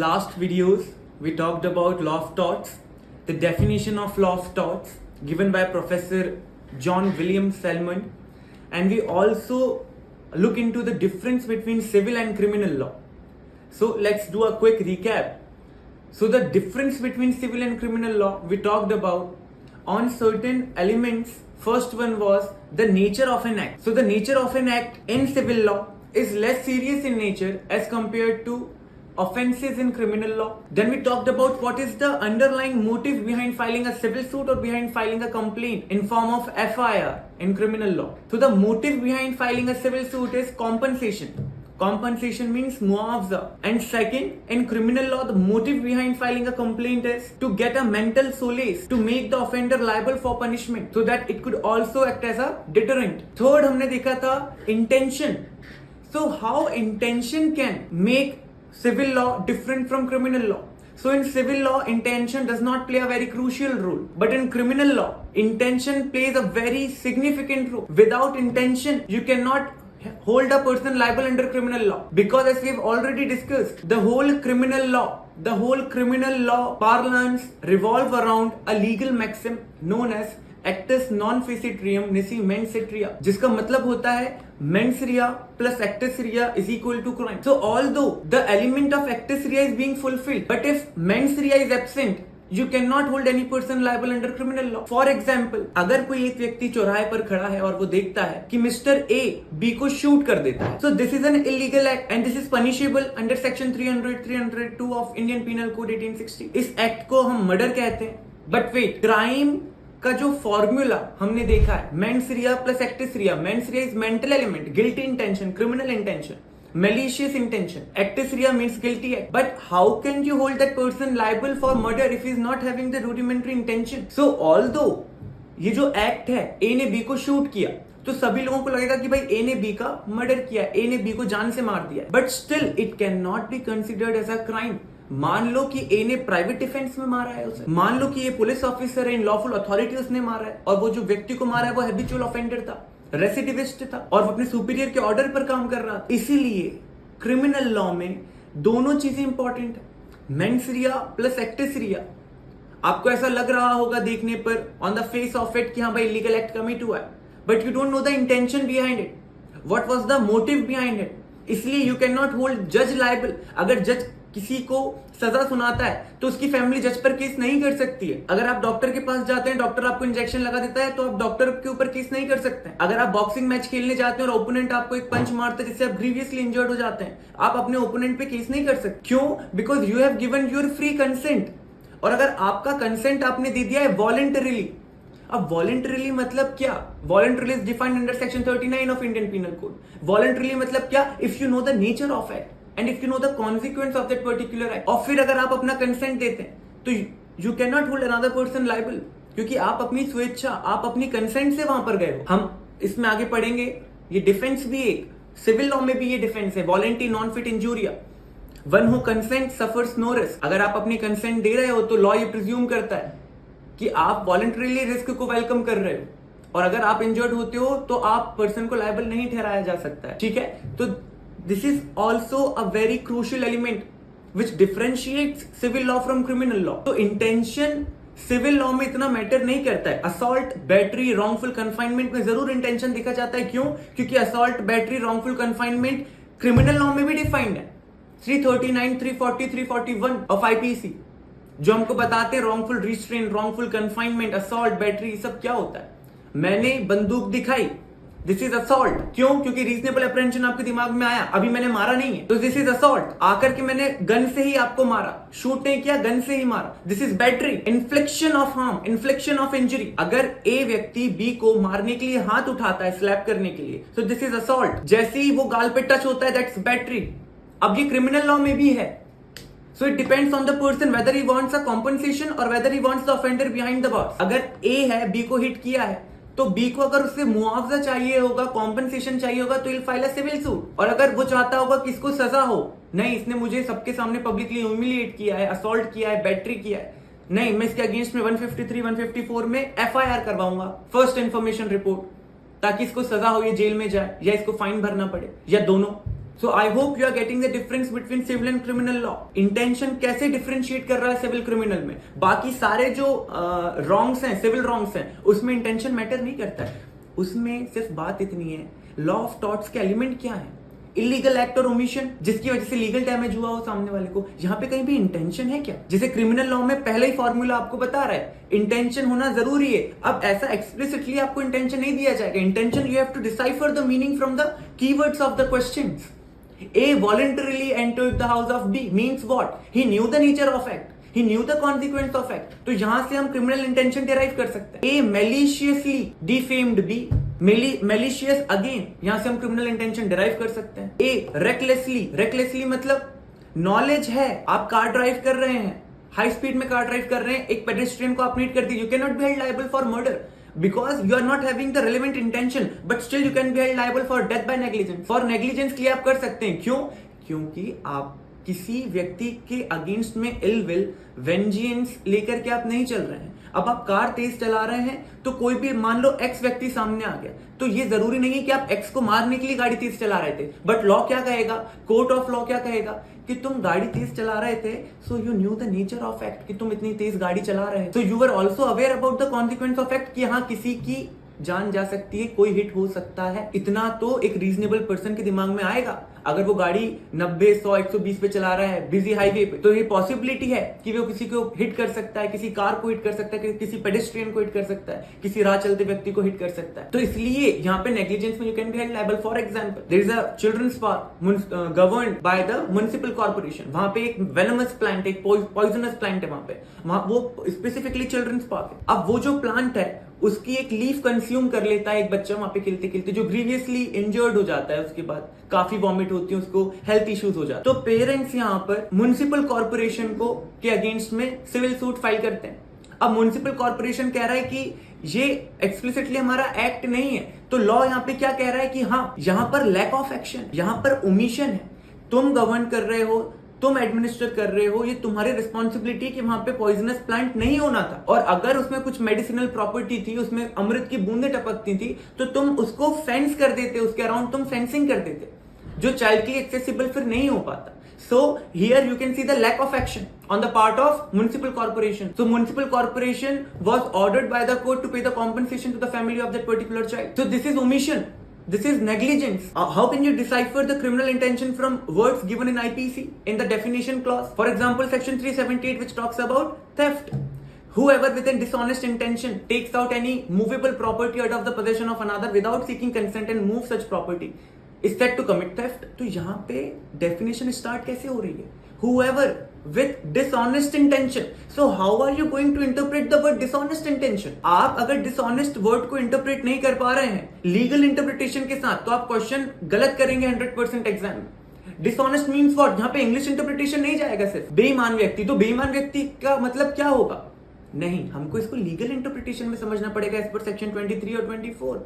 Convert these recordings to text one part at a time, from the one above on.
Last videos we talked about law of torts, the definition of law of torts given by Professor John William Selman, and we also look into the difference between civil and criminal law. So let's do a quick recap. So the difference between civil and criminal law we talked about on certain elements. First one was the nature of an act. So the nature of an act in civil law is less serious in nature as compared to offenses in criminal law. Then we talked about what is the underlying motive behind filing a civil suit or behind filing a complaint in form of FIR in criminal law. So the motive behind filing a civil suit is compensation. Compensation means muavza. And second, in criminal law, the motive behind filing a complaint is to get a mental solace, to make the offender liable for punishment, so that it could also act as a deterrent. Third, हमने देखा था intention. So how intention can make civil law different from criminal law. So in civil law, intention does not play a very crucial role. But in criminal law, intention plays a very significant role. Without intention, you cannot hold a person liable under criminal law. Because as we have already discussed, the whole criminal law parlance revolve around a legal maxim known as actus non facitrium nisi mens rea, जिसका मतलब होता है mens rea plus actus rea is equal to crime. So although the element of actus rea is being fulfilled, but if mens rea is absent, you cannot hold any person liable under criminal law. For example, अगर कोई एक व्यक्ति चौराहे पर खड़ा है और वो देखता है कि मिस्टर ए बी को शूट कर देता है, so this is an illegal act and this is punishable under section 302 of Indian Penal Code 1860. इस एक्ट को हम मर्डर कहते हैं. But wait, क्राइम का जो फॉर्मूला हमने देखा है mens rea plus actus reus. Mens rea is mental element, guilty intention, criminal intention, malicious intention. Actus rea means guilty act. But how can you hold that person liable for murder if he is not having the rudimentary intention? So although ये जो act है, ए ने B को shoot किया, तो सभी लोगों को लगेगा कि भाई ए ने बी का मर्डर किया, ए ने बी को जान से मार दिया. But still it can not be considered as a crime. मान लो कि ए ने प्राइवेट डिफेंस में मारा है उसे, मान लो कि ये पुलिस ऑफिसर है, इन लॉफुल अथॉरिटी उसने मारा है, और वो जो व्यक्ति को मारा है वो हैबिचुअल ऑफेंडर था, रेसिडिविस्ट था, और वो अपने सुपीरियर के ऑर्डर पर काम कर रहा था. इसीलिए क्रिमिनल लॉ में दोनों चीजें इंपॉर्टेंट है, मेंस रिया प्लस एक्टिस रिया. आपको ऐसा लग रहा होगा देखने पर on the face of it कि हाँ भाई लीगल एक्ट कमिट हुआ है, but you don't know the intention behind it, what was the motive behind it. इसलिए यू कैन नॉट होल्ड जज लायबल. अगर जज किसी को सजा सुनाता है तो उसकी फैमिली जज पर केस नहीं कर सकती है. अगर आप डॉक्टर के पास जाते हैं, डॉक्टर आपको इंजेक्शन लगा देता है, तो आप डॉक्टर के ऊपर केस नहीं कर सकते. अगर आप बॉक्सिंग मैच खेलने जाते हैं और ओपोनेंट आपको एक पंच मारता है जिससे आप ग्रीवियसली इंजर्ड हो जाते हैं, आप अपने ओपोनेंट पे केस नहीं कर सकते. क्यों? Because you have given your free consent. और अगर आपका कंसेंट आपने दे दिया है वॉलेंटरीली. अब वॉलेंटरीली मतलब क्या? Voluntarily is defined under section 39 of Indian penal code. Voluntarily मतलब क्या? If you know the nature of act and if you know the consequence of that particular act. और फिर अगर आप अपना कंसेंट देते हैं तो you cannot hold another person liable, क्योंकि आप अपनी स्वेच्छा, आप अपनी कंसेंट से वहां पर गए हो. हम इसमें आगे पढ़ेंगे. ये डिफेंस भी एक सिविल लॉ में भी ये डिफेंस है, voluntary non fit injuria. One who consent suffers no risk. अगर आप अपनी कंसेंट दे रहे हो तो लॉ ये प्रिज्यूम करता है कि आप वॉलेंटरीली रिस्क को वेलकम कर रहे हो, और अगर आप इंजर्ड होते हो तो आप पर्सन को लायबल नहीं ठहराया जा सकता है. ठीक है, तो this is also a very crucial element which differentiates civil law from criminal law. तो intention civil law में इतना मैटर नहीं करता है. assault, battery, wrongful confinement में जरूर intention देखा जाता है. क्यों? क्योंकि assault, battery, wrongful confinement criminal law में भी डिफाइंड है. 339, 340, 341 of IPC जो हमको बताते हैं wrongful restraint, wrongful confinement, assault, battery सब क्या होता है. मैंने बंदूक दिखाई, दिस इज असॉल्ट. क्यों? क्योंकि रीजनेबल अप्रेंशन आपके दिमाग में आया, अभी मैंने मारा नहीं है, तो दिस इज असॉल्ट. आकर के मैंने गन से ही आपको मारा, शूट नहीं किया, गन से ही मारा, this is battery. इन्फ्लिक्शन of harm, इन्फ्लिक्शन of injury. अगर ए व्यक्ति बी को मारने के लिए हाथ उठाता है, स्लैप करने के लिए, तो दिस इज असॉल्ट. जैसे ही वो गाल पे टच होता है, दैट्स बैटरी. अब ये क्रिमिनल लॉ में भी है. So it depends on the person whether he wants a compensation or whether he wants the offender behind the bars. अगर A है, B को हिट किया है, तो बी को अगर उससे मुआवजा चाहिए होगा, कॉम्पनसेशन चाहिए होगा, तो will file a civil suit. और अगर वो चाहता होगा कि इसको सजा हो, नहीं इसने मुझे सबके सामने पब्लिकली ह्यूमिलिएट किया है, असॉल्ट किया है, बैटरी किया है, नहीं मैं इसके अगेंस्ट में 153, 154 में FIR करवाऊंगा, फर्स्ट इंफॉर्मेशन रिपोर्ट, ताकि इसको सजा हो, ये जेल में जाए या इसको फाइन भरना पड़े या दोनों. So I hope you are getting the difference between civil and criminal law. Intention कैसे डिफरेंशिएट कर रहा है सिविल क्रिमिनल में. बाकी सारे जो रॉन्ग्स हैं, सिविल रॉन्ग्स हैं, उसमें इंटेंशन मैटर नहीं करता है. उसमें सिर्फ बात इतनी है, लॉ ऑफ टॉर्ट्स के एलिमेंट क्या है. इलीगल एक्ट और ओमिशन जिसकी वजह से लीगल डैमेज हुआ हो सामने वाले को, यहाँ पे कहीं भी इंटेंशन है क्या. जैसे क्रिमिनल लॉ में पहले ही फॉर्मूला आपको बता रहा है, इंटेंशन होना जरूरी है. अब ऐसा एक्सप्लिसिटली आपको इंटेंशन नहीं दिया जाएगा. Intention you have to decipher the meaning from the keywords of the questions. A voluntarily entered the house of B means what? He knew the nature of act. He knew the consequence of act. तो यहां से हम criminal intention derive कर सकते हैं. A maliciously defamed B. Malicious again. यहां से हम criminal intention derive कर सकते हैं. A recklessly मतलब knowledge है, आप कार ड्राइव कर रहे हैं, हाई स्पीड में कार ड्राइव कर रहे हैं, एक पेडेस्ट्रियन को आपने हिट कर दी. You cannot be held liable for murder. Because you are not having the relevant intention, but still you can be held liable for death by negligence. For negligence के लिए आप कर सकते हैं. क्यों? क्योंकि आप किसी व्यक्ति के अगेंस्ट में इल विल, वेंजियंस लेकर के आप नहीं चल रहे हैं. अब आप कार तेज चला रहे हैं तो कोई भी मान लो एक्स व्यक्ति सामने आ गया, तो ये जरूरी नहीं है कि आप एक्स को मारने के लिए गाड़ी तेज चला रहे थे. बट लॉ क्या कहेगा, कोर्ट ऑफ लॉ क्या कहेगा कि तुम गाड़ी तेज चला रहे थे, so you new the nature of act, कि तुम इतनी तेज गाड़ी चला रहे हैं, तो you were also aware about the consequence of act, कि हाँ किसी की जान जा सकती है, कोई हिट हो सकता है. इतना तो एक रीजनेबल पर्सन के दिमाग में आएगा. अगर वो गाड़ी 90, 100, 120 पे चला रहा है बिजी हाईवे पे, तो ये पॉसिबिलिटी है कि वो किसी को हिट कर सकता है, किसी कार को हिट कर सकता है, किसी पेडेस्ट्रियन को हिट कर सकता है, किसी राह चलते व्यक्ति को हिट कर सकता है. तो इसलिए यहाँ पे नेग्लिजेंस में you can be held liable. For example, there is a children's park governed by the municipal corporation. वहां पे एक वेनमस प्लांट, एक पॉइजनस प्लांट है वहां पे, वहां वो स्पेसिफिकली चिल्ड्रंस पार्क है. अब वो जो प्लांट है उसकी एक लीफ कंज्यूम कर लेता है एक बच्चा वहां पे खेलते खेलते, जो ग्रीवियसली इंजर्ड हो जाता है, उसके बाद काफी वॉमिट होती है, उसको हेल्थ इश्यूज हो जाते हैं. तो पेरेंट्स यहाँ पर म्युनिसिपल कॉर्पोरेशन को के अगेंस्ट में सिविल सूट फाइल करते हैं. अब म्युनिसिपल कॉर्पोरेशन कह रहा है कि ये एक्सप्लिसिटली हमारा एक्ट नहीं है, तो लॉ यहाँ पे क्या कह रहा है कि हाँ यहाँ पर लैक ऑफ एक्शन, यहाँ पर ओमिशन है. तुम गवर्न कर रहे हो, तुम एडमिनिस्टर कर रहे हो, ये तुम्हारी रिस्पॉन्सिबिलिटी कि वहां पे पॉइजनस प्लांट नहीं होना था. और अगर उसमें कुछ मेडिसिनल प्रॉपर्टी थी, उसमें अमृत की बूंदें टपकती थी, तो तुम उसको फेंस कर देते, उसके अराउंड तुम फेंसिंग कर देते, जो चाइल्ड के लिए एक्सेसिबल फिर नहीं हो पाता. So here you can see the lack of action on the part of municipal corporation. So municipal corporation was ordered by the court to pay the compensation to the family of that particular child. So this is omission. This is negligence. How can you decipher the criminal intention from words given in IPC in the definition clause? For example, section 378 which talks about theft. Whoever with a dishonest intention takes out any movable property out of the possession of another without seeking consent and moves such property is said to commit theft. तो यहाँ पे definition start कैसे हो रही है? Whoever with dishonest intention. So how are you going to interpret the word dishonest intention? आप अगर dishonest word को interpret नहीं कर पा रहे हैं legal interpretation के साथ, तो आप क्वेश्चन गलत करेंगे 100% एग्जाम में. Dishonest means what? यहाँ पे इंग्लिश इंटरप्रिटेशन नहीं जाएगा सिर्फ बेईमान व्यक्ति. तो बेईमान व्यक्ति का मतलब क्या होगा? नहीं, हमको इसको लीगल इंटरप्रिटेशन में समझना पड़ेगा एज पर सेक्शन 23 और 24,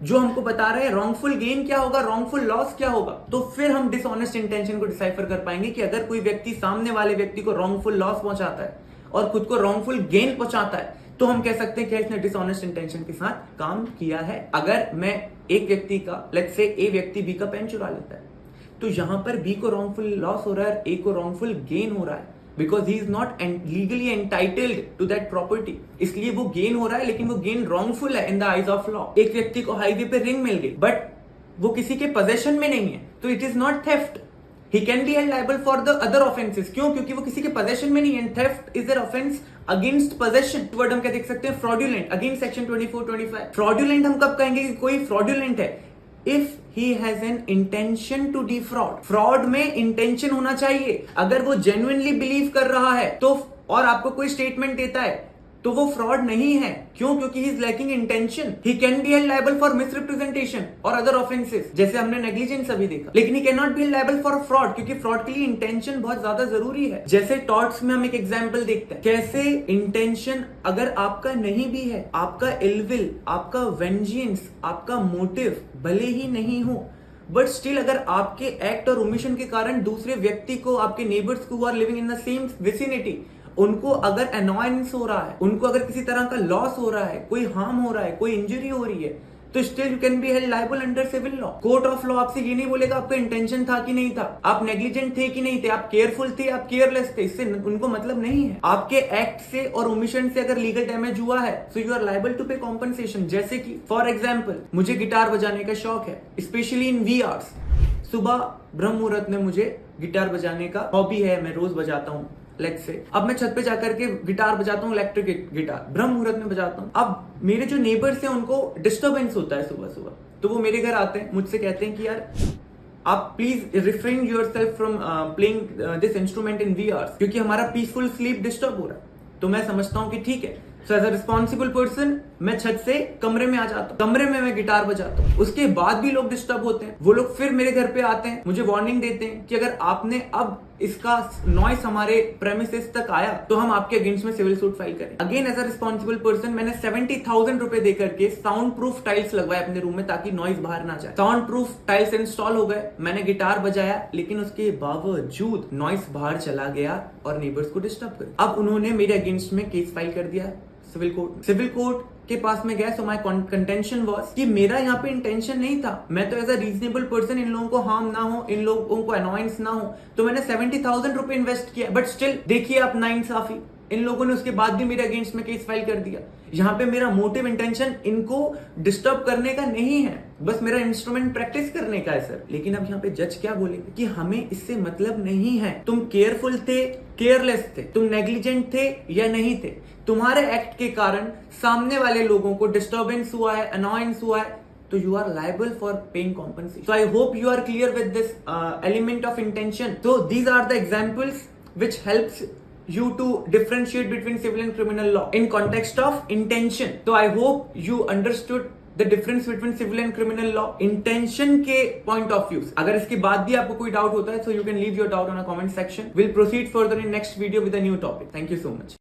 जो हमको बता रहे हैं रॉन्गफुल गेन क्या होगा, रॉन्गफुल लॉस क्या होगा. तो फिर हम डिसऑनेस्ट इंटेंशन को डिसाइफर कर पाएंगे कि अगर कोई व्यक्ति सामने वाले व्यक्ति को रॉन्गफुल लॉस पहुंचाता है और खुद को रॉन्गफुल गेन पहुंचाता है, तो हम कह सकते हैं कि इसने डिसऑनेस्ट इंटेंशन के साथ काम किया है. अगर मैं एक व्यक्ति का, लेट्स से ए व्यक्ति बी का पेन चुरा लेता है, तो यहां पर बी को रॉन्गफुल लॉस हो रहा है, ए को रॉन्गफुल गेन हो रहा है, because he is not legally entitled to that property. इसलिए वो गेन हो रहा है, लेकिन वो गेन रॉन्गफुल है in the eyes of law. एक व्यक्ति को हाईवे पे रिंग मिल गई, बट वो किसी के पोजेशन में नहीं है, तो it is not theft. He can be held liable for the other offences. क्यों? क्योंकि वो किसी के पोजेशन में नहीं है. Theft is an offence against possession. Word हम क्या देख सकते हैं? Fraudulent, against section 24-25. फ्रॉडुलेंट हम कब कहेंगे कि कोई फ्रॉडुलेंट है? If he has an intention to defraud. Fraud में इंटेंशन होना चाहिए. अगर वो जेन्युइनली बिलीव कर रहा है तो, और आपको कोई स्टेटमेंट देता है, तो वो फ्रॉड नहीं है. क्यों? क्योंकि he is lacking intention. He can be held liable for misrepresentation और अदर ऑफेंसेस, जैसे हमने नेग्लिजेंस अभी देखा. लेकिन he can not B held liable for fraud, क्योंकि फ्रॉड के लिए इंटेंशन बहुत ज्यादा जरूरी है. जैसे टॉर्ट्स में हम एक एग्जांपल देखते हैं, कैसे इंटेंशन अगर आपका नहीं भी है, आपका इलविल, आपका वेंजियंस, आपका मोटिव भले ही नहीं हो, बट स्टिल अगर आपके एक्ट और ओमिशन के कारण दूसरे व्यक्ति को, आपके नेबर्स को, are living in the same vicinity, उनको अगर अनॉयंस हो रहा है, उनको अगर किसी तरह का लॉस हो रहा है, कोई हार्म हो रहा है, कोई इंजरी हो रही है, तो still you can be held liable under civil law. Court of law आपसे ये नहीं बोलेगा आपका इंटेंशन था कि नहीं था, आप नेग्लिजेंट थे कि नहीं थे, आप केयरफुल थे, आप केयरलेस थे, इससे उनको मतलब नहीं है। आपके एक्ट से और ओमिशन से अगर लीगल डैमेज हुआ है so you are liable to pay compensation. जैसे कि फॉर एग्जाम्पल मुझे गिटार बजाने का शौक है, स्पेशली इन वी आवर्स। सुबह ब्रह्म मुहूर्त में मुझे गिटार बजाने का हॉबी है, मैं रोज बजाता हूँ। लेट्स से अब मैं छत पे जाकर के गिटार बजाता हूँ, इलेक्ट्रिक गिटार ब्रह्म मुहूर्त में बजाता हूँ। अब मेरे जो नेबर्स हैं उनको डिस्टर्बेंस होता है सुबह सुबह, तो वो मेरे घर आते हैं, मुझसे कहते हैं कि यार आप please refrain yourself from playing this instrument in wee hours, क्योंकि हमारा पीसफुल स्लीप डिस्टर्ब हो रहा है। तो मैं समझता हूँ कि ठीक है, so as a responsible person मैं छत से कमरे में आ जाता हूँ, कमरे में मैं गिटार बजाता हूँ। उसके बाद भी लोग डिस्टर्ब होते हैं, वो लोग फिर मेरे घर पे आते हैं, मुझे वार्निंग देते हैं कि अगर आपने अब इसका नॉइस हमारे प्रेमिसेस तक आया तो हम आपके अगेंस्ट में सिविल सूट फाइल करें। Again as a responsible person मैंने 70,000 रुपए देकर के साउंड प्रूफ टाइल्स लगवाए अपने रूम में ताकि नॉइस बाहर ना जाए। साउंड प्रूफ टाइल्स इंस्टॉल हो गए, मैंने गिटार बजाया, लेकिन उसके बावजूद नॉइस बाहर चला गया और नेबर्स को डिस्टर्ब कर। अब उन्होंने मेरे अगेंस्ट में केस फाइल कर दिया सिविल कोर्ट। सिविल कोर्ट के पास में गया, सो माय कंटेंशन वाज कि मेरा यहाँ पे इंटेंशन नहीं था, मैं तो एज अ रीजनेबल पर्सन इन लोगों को हार्म ना हो, इन लोगों को अनॉयंस ना हो, तो मैंने 70,000 रुपए इन्वेस्ट किया। बट स्टिल देखिए आप नाइंसाफी, इन लोगों ने उसके बाद भी मेरे अगेंस्ट में केस फाइल कर दिया। यहाँ पे मेरा मोटिव इंटेंशन इनको डिस्टर्ब करने का नहीं है, बस मेरा इंस्ट्रूमेंट प्रैक्टिस करने का है सर। लेकिन अब यहाँ पे जज क्या बोलेंगे कि हमें इससे मतलब नहीं है, तुम केयरफुल थे, केयरलेस थे, तुम नेग्लिजेंट थे या नहीं थे, तुम्हारे एक्ट के कारण सामने वाले लोगों को डिस्टर्बेंस हुआ है, अनॉयंस हुआ है, तो you are liable for paying compensation. So I hope you are clear with this element of intention. So these are the examples which helps you to differentiate between civil and criminal law in context of intention. So I hope you understood the difference between civil and criminal law intention के point of views. अगर इसके बाद भी आपको कोई doubt होता है so you can leave your doubt on a comment section. We'll proceed further in next video with a new topic. Thank you so much.